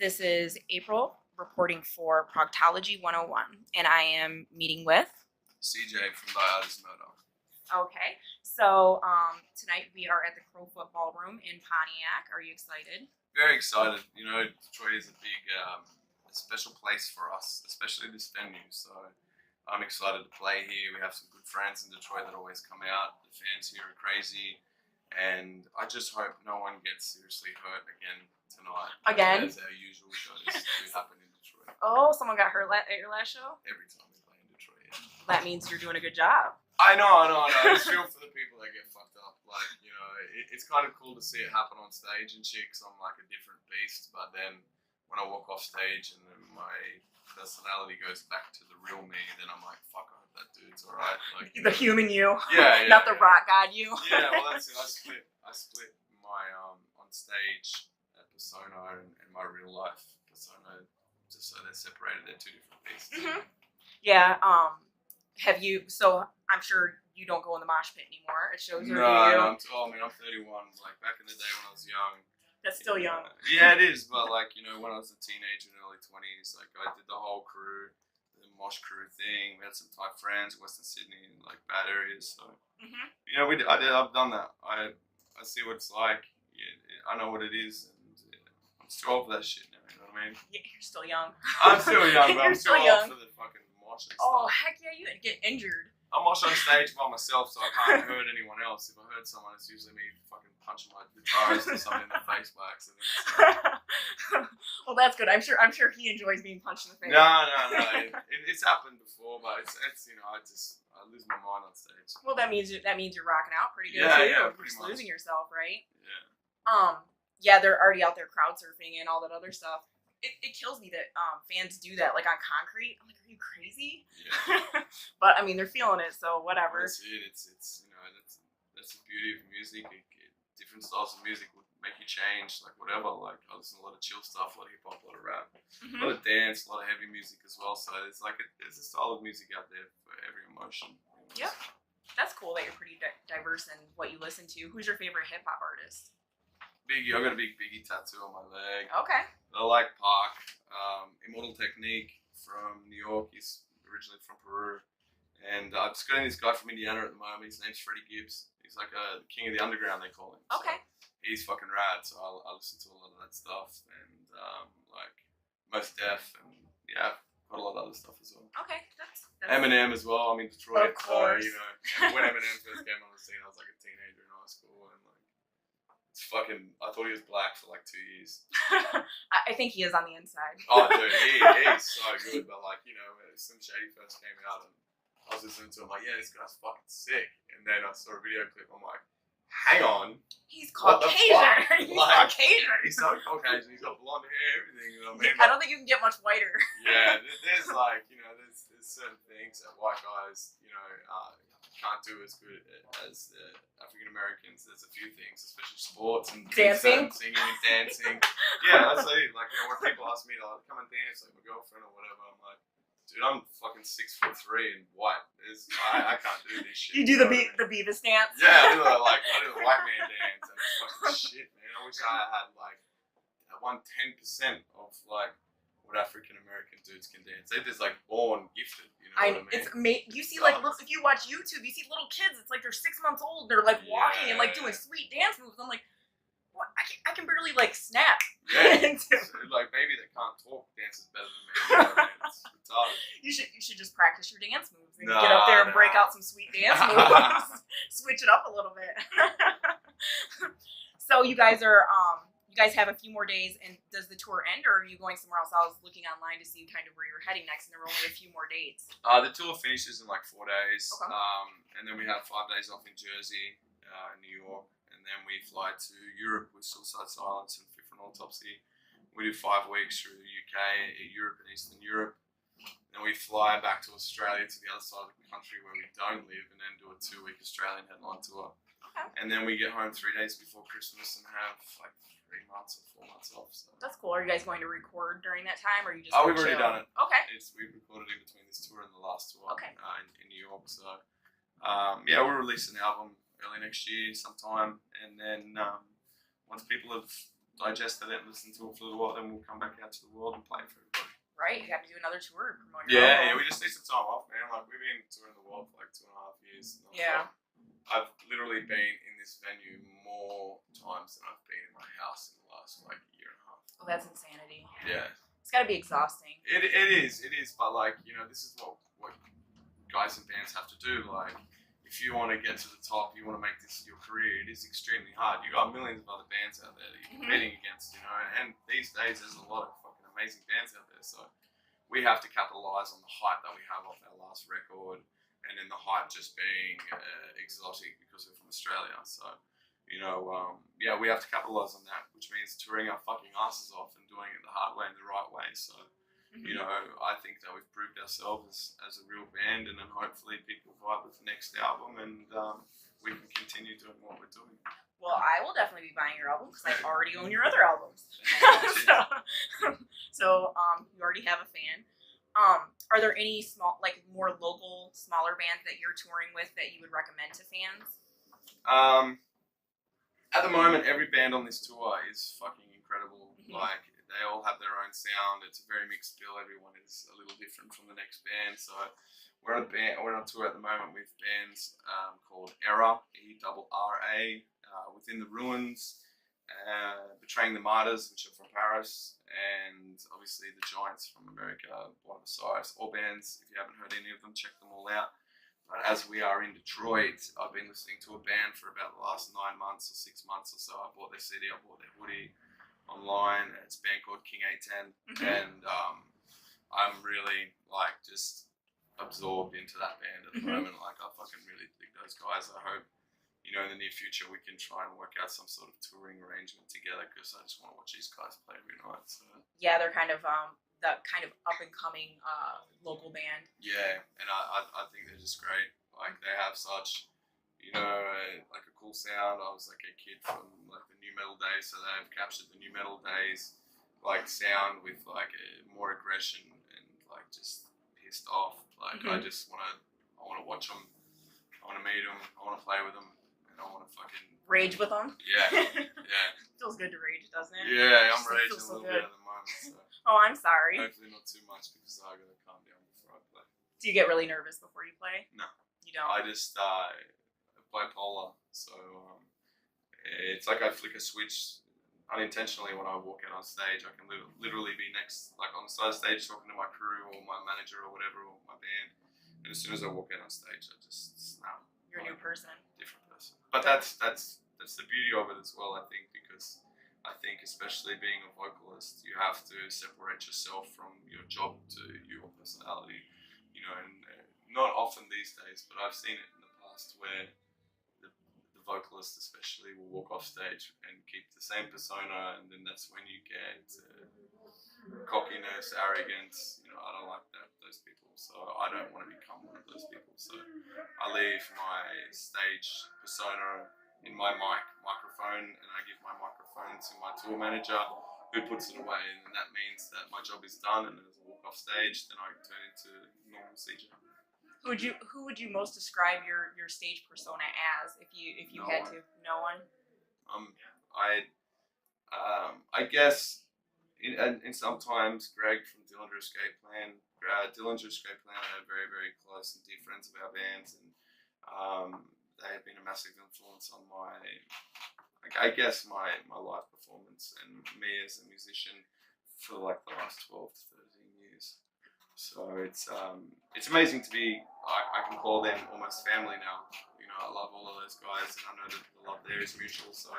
This is April reporting for Progtology 101, and I am meeting with CJ from Dialysis Murder. Okay, so tonight we are at the Crowfoot Ballroom in Pontiac. Are you excited? Very excited. You know, Detroit is a big, special place for us, especially this venue. So I'm excited to play here. We have some good friends in Detroit that always come out. The fans here are crazy, and I just hope no one gets seriously hurt again tonight. Again? As our usual shows do happen in Detroit. Oh, someone got hurt at your last show? Every time we play in Detroit. Yeah. That means you're doing a good job. I know. I just feel for the people that get fucked up. Like, you know, it's kind of cool to see it happen on stage and shit, 'cause I'm like a different beast. But then when I walk off stage and then my personality goes back to the real me, then I'm like, fuck, I hope that dude's alright. Like, The human you. Yeah. Not the rock god you. Yeah, well, that's it. I split my on stage persona and my real life persona, just so they're separated. They're two different beasts. Mm-hmm. Yeah. Have you? So I'm sure you don't go in the mosh pit anymore. It shows No, I'm 31. Like back in the day when I was young. That's still young. Yeah, it is. But like, you know, when I was a teenager in the early 20s, like I did the whole crew, the mosh crew thing. We had some Thai friends, Western Sydney, like bad areas. So you know, I've done that. I see what it's like. Yeah, I know what it is, and I'm too old for that shit now. You know what I mean? Yeah, you're still young. I'm still young, but I'm too old for the fucking mosh and stuff. Oh heck yeah, you would get injured. I mosh on stage by myself, so I can't hurt anyone else. If I hurt someone, it's usually me fucking punching my guitarist or something in the face by accident. So. Well, that's good. I'm sure he enjoys being punched in the face. No. It's happened before, but it's you know, I lose my mind on stage. Well, that means you're rocking out pretty good too. Yeah, pretty just much. Losing yourself, right? Yeah. Yeah, they're already out there crowd surfing and all that other stuff. It kills me that fans do that, like on concrete. I'm like, are you crazy? Yeah. But I mean, they're feeling it, so whatever. That's it. It's you know, that's the beauty of music. Different styles of music would make you change, like whatever. Like I listen to a lot of chill stuff, a lot of hip hop, a lot of rap, a lot of dance, a lot of heavy music as well. So it's like there's a style of music out there for every emotion. Yep. That's cool that you're pretty diverse in what you listen to. Who's your favorite hip hop artist? Biggie. I got a big Biggie tattoo on my leg. Okay. I like Park. Immortal Technique from New York. He's originally from Peru. And I'm just getting this guy from Indiana at the moment. His name's Freddie Gibbs. He's like the king of the underground, they call him. Okay. So he's fucking rad. So I listen to a lot of that stuff. And like Most Def. And yeah, quite a lot of other stuff as well. Okay. That's Eminem as well. I'm in Detroit. Of course. So, you know, when Eminem first came on the scene, I was like a teenager in high school. And like, it's fucking, I thought he was black for like 2 years. I think he is on the inside. Oh, dude, he's so good. But like, you know, when Slim Shady first came out, and I was listening to him, like, yeah, this guy's fucking sick. And then I saw a video clip. I'm like, hang on, he's Caucasian. He's like, Caucasian. He's so Caucasian. He's got blonde hair, everything. You know what I mean? I don't think you can get much whiter. Yeah, there's like, you know, there's certain things that white guys, you know, can't do as good as African Americans. There's a few things, especially sports and dancing, singing, and dancing. Yeah, that's it. Like, you know, when people ask me to like, come and dance, like my girlfriend or whatever, I'm like, dude, I'm fucking 6'3" and white. I can't do this shit. You do the Beavis dance? Yeah, I do the white man dance, and it's fucking shit, man. I wish I had like that 1/10% of like what African American dudes can dance. They're just like born gifted, you know what I mean? You see, like, if you watch YouTube, you see little kids. It's like they're 6 months old. They're like walking and like doing sweet dance moves. I'm like, what? I can barely like snap. Yeah, like baby that can't talk dances better than me. You know what I mean? It's retarded. You should just practice your dance moves and get up there and break out some sweet dance moves. Switch it up a little bit. So you guys have a few more days, and does the tour end, or are you going somewhere else? I was looking online to see kind of where you're heading next, and there were only a few more dates. The tour finishes in like 4 days, Okay. and then we have 5 days off in Jersey, New York, and then we fly to Europe with Suicide Silence and Fifth and Autopsy. We do 5 weeks through the UK, Europe, and Eastern Europe. Then we fly back to Australia, to the other side of the country where we don't live, and then do a 2-week Australian headline tour. Okay. And then we get home 3 days before Christmas and have like 3 months or 4 months off. So. That's cool. Are you guys going to record during that time, or are you just? We've already done it. Okay. We've recorded in between this tour and the last tour. Okay. In New York. So yeah, we'll release an album early next year sometime, and then once people have digested it and listened to it for a little while, then we'll come back out to the world and play for everybody. Right, you have to do another tour to promote your Yeah, album. we just need some time off, man. Like, we've been touring the world for like 2.5 years. Yeah. I've literally been in this venue more times than I've been in my house in the last like year and a half. Oh, that's insanity. Yeah. It's got to be exhausting. It is, but like, you know, this is what guys and bands have to do. Like, if you want to get to the top, you want to make this your career, it is extremely hard. You got millions of other bands out there that you're competing against, you know, and these days there's a lot of fucking amazing bands out there, so we have to capitalize on the hype that we have off our last record, and then the hype just being exotic because we're from Australia. So, you know, yeah, we have to capitalize on that, which means touring our fucking asses off and doing it the hard way and the right way. So, you know, I think that we've proved ourselves as a real band, and then hopefully people vibe with the next album, and we can continue doing what we're doing. Well, I will definitely be buying your album because I already own your other albums. so you already have a fan. Are there any small, like more local, smaller bands that you're touring with that you would recommend to fans? At the moment, every band on this tour is fucking incredible. Like, they all have their own sound. It's a very mixed bill. Everyone is a little different from the next band. So we're on tour at the moment with bands called Error, ERRA, Within the Ruins, Betraying the Martyrs, which are from Paris, and obviously the Giants from America, Buenos Aires. All bands, if you haven't heard any of them, check them all out. But as we are in Detroit, I've been listening to a band for about the last 9 months or 6 months or so. I bought their CD, I bought their hoodie online. It's a band called King 810, and I'm really like just absorbed into that band at the moment. Like, I fucking really dig those guys. I hope, you know, in the near future we can try and work out some sort of touring arrangement together, because I just want to watch these guys play every night. So. Yeah, they're kind of the kind of up and coming local band. Yeah, and I think they're just great. Like, they have such, you know, like a cool sound. I was like a kid from like the new metal days, so they've captured the new metal days like sound with like more aggression and like just pissed off. Like, I just want to watch them. I want to meet them. I want to play with them, and I want to fucking rage with them. Yeah, yeah. Feels good to rage, doesn't it? Yeah, I'm raging a little bit at the moment. So. Oh, I'm sorry. Hopefully not too much, because I gotta calm down before I play. Do you get really nervous before you play? No. You don't? I just bipolar, so it's like I flick a switch unintentionally when I walk out on stage. I can literally be next, like on the side of stage, talking to my crew or my manager or whatever, or my band, and as soon as I walk out on stage, I just snap. You're a new person. Different person. But that's the beauty of it as well, I think, because I think especially being a vocalist, you have to separate yourself from your job to your personality, you know, and not often these days, but I've seen it in the past where the vocalist especially will walk off stage and keep the same persona, and then that's when you get cockiness, arrogance. You know, I don't like those people, so I don't want to become one of those people. So I leave my stage persona in my microphone, and I give my microphone to my tour manager, who puts it away, and that means that my job is done, and as I walk off stage, then I turn into normal CJ. Who would you most describe your stage persona as if you had to? No one. I guess in sometimes Greg from Dillinger Escape Plan. Dillinger Escape Plan are very, very close and dear friends of our bands, and they have been a massive influence on my live performance and me as a musician for like the last 12 to 13 years. So it's amazing to be. I can call them almost family now. You know, I love all of those guys, and I know that the love there is mutual. So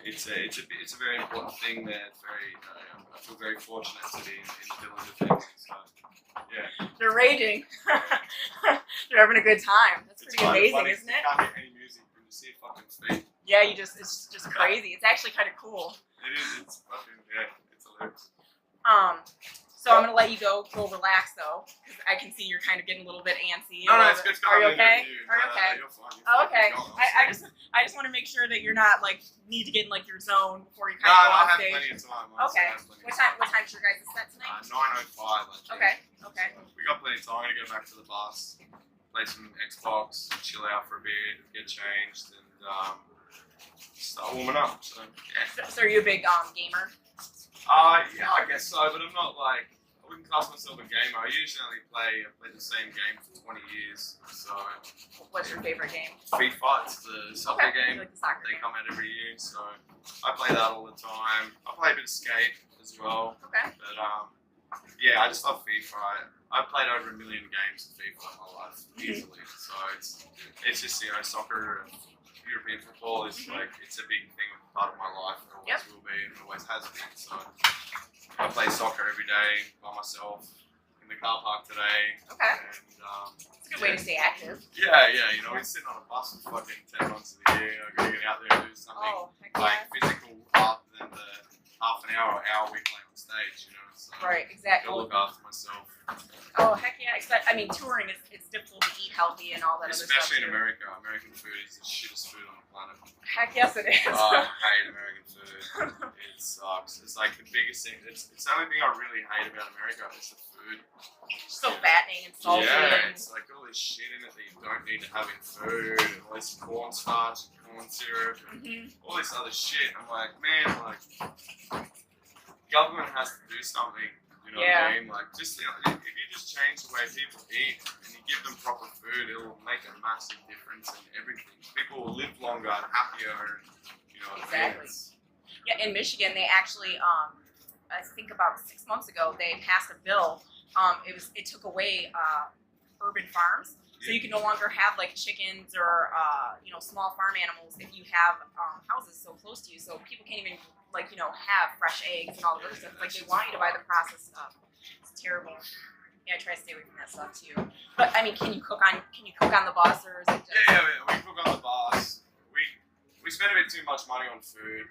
it's a very important thing that I feel very fortunate to be in the Dillinger family. So yeah, they're raging. They're having a good time. That's pretty amazing, isn't it? You can't hear any music when you see a fucking speed. Yeah, it's just crazy. It's actually kind of cool. It is. It's fucking, yeah. It's hilarious. So I'm gonna let you go relax though, because I can see you're kind of getting a little bit antsy. No, it's good. Are you okay? Are you okay? You're fine. Oh, okay. I just want to make sure that you're not like need to get in like your zone before you kind of go off stage. No, I have plenty of time. Okay. What time's your guys' set tonight? 9:05. Okay. We got plenty of time. I'm gonna go back to the bus, play some Xbox, chill out for a bit, get changed, and start warming up. So yeah. So are you a big gamer? Yeah, I guess so, but I'm not like, I wouldn't class myself a gamer. I usually only play the same game for 20 years. So What's your favorite game? FIFA, it's the soccer game. Like the soccer They game. come out every year, so I play that all the time. I play a bit of skate as well. Okay. But yeah, I just love FIFA. I've played over 1 million games of FIFA in my life easily. So it's just, you know, soccer and European football is like, it's a big thing, part of my life. It always will be and always has been. So I play soccer every day by myself in the car park today. Okay. And It's a good way to stay active. yeah, you know, we're sitting on a bus for fucking 10 months of the year. You know, gotta get out there and do something Heck like physical rather than the half an hour or hour we play on stage, you know. So Right, exactly. I'll look after myself. Oh, heck yeah. I mean, touring, it's difficult to eat healthy and all that Especially in other stuff. America. American food is the shittest food on the planet. Heck yes, it is. I hate American food. It sucks. It's like the biggest thing. It's the only thing I really hate about America is the food. So fattening and salty. Yeah, And it's like all this shit in it that you don't need to have in food, and all this cornstarch and corn syrup and all this other shit. I'm like, man, like, government has to do something. You know what I mean? Like, just, you know, if you just change the way people eat and you give them proper food, it'll make a massive difference in everything. People will live longer and happier, and, you know what I mean? Exactly. Yeah, in Michigan, they actually, I think about 6 months ago, they passed a bill. It took away urban farms, so you can no longer have like chickens or small farm animals if you have houses so close to you. So people can't even have fresh eggs and all the other stuff. Like they want you to buy the processed stuff. It's terrible. Yeah, I try to stay away from that stuff too. But I mean, can you cook on the bus or is it just... Yeah, we cook on the bus. We spend a bit too much money on food.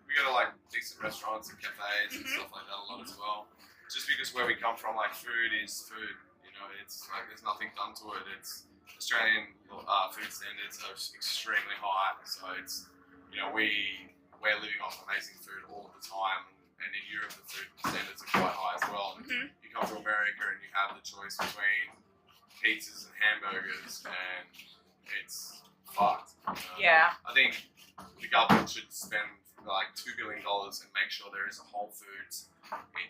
We go to like decent restaurants and cafes and stuff like that a lot as well. Just because where we come from, like food is food. You know, it's like there's nothing done to it. It's Australian food standards are extremely high. So it's, you know, we're living off amazing food all the time. And in Europe, the food standards are quite high as well. And you come to America and you have the choice between pizzas and hamburgers, and it's fucked. Yeah. I think the government should spend like $2 billion and make sure there is a Whole Foods,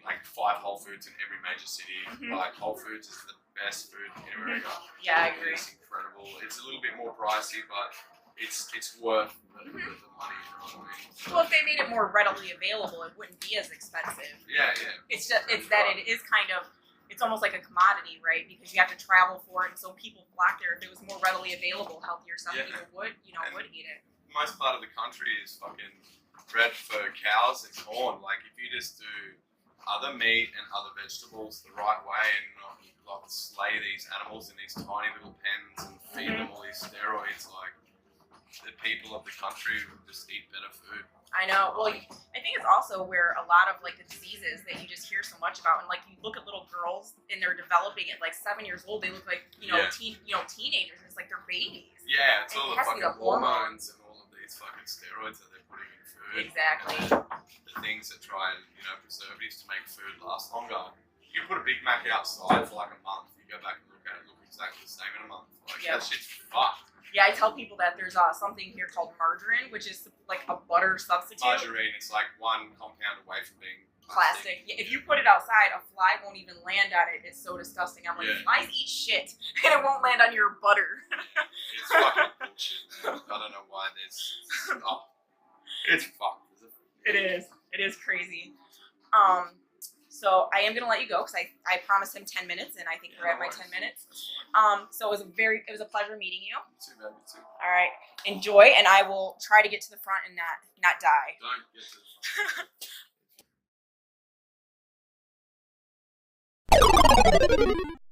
like 5 Whole Foods in every major city. Like Whole Foods is the best food in America. Yeah, I agree. It's incredible. It's a little bit more pricey, but it's worth the money. You know what I mean? Well, if they made it more readily available, it wouldn't be as expensive. Yeah. It's that it is kind of, it's almost like a commodity, right? Because you have to travel for it, and so people flock there. If it was more readily available, healthier stuff, people would eat it. Most part of the country is fucking bred for cows and corn. Like if you just do other meat and other vegetables the right way and not like slay these animals in these tiny little pens and feed them all these steroids, like the people of the country would just eat better food. I know. Well, I think it's also where a lot of like the diseases that you just hear so much about, and like you look at little girls and they're developing at like 7 years old, they look like teenagers. It's like they're babies. Yeah, it's all the It has to be fucking the hormones. hormones and all of these fucking steroids that they're putting in food. Exactly. And the things that try and, you know, preservatives to make food last longer. You put a Big Mac outside for like a month, you go back and look at it, look exactly the same in a month. Like that shit's fucked. Yeah, I tell people that there's something here called margarine, which is like a butter substitute. Margarine is like one compound away from being plastic. Yeah, if you put it outside, a fly won't even land on it. It's so disgusting. I'm like, flies eat shit, and it won't land on your butter. It's fucking bullshit, man. I don't know why there's... it's fucked. It is. It is crazy. So I am gonna let you go because I promised him 10 minutes, and I think we're at my 10 minutes. So it was a pleasure meeting you. Me too, man. Me too. All right, enjoy, and I will try to get to the front and not die. Don't get to the front.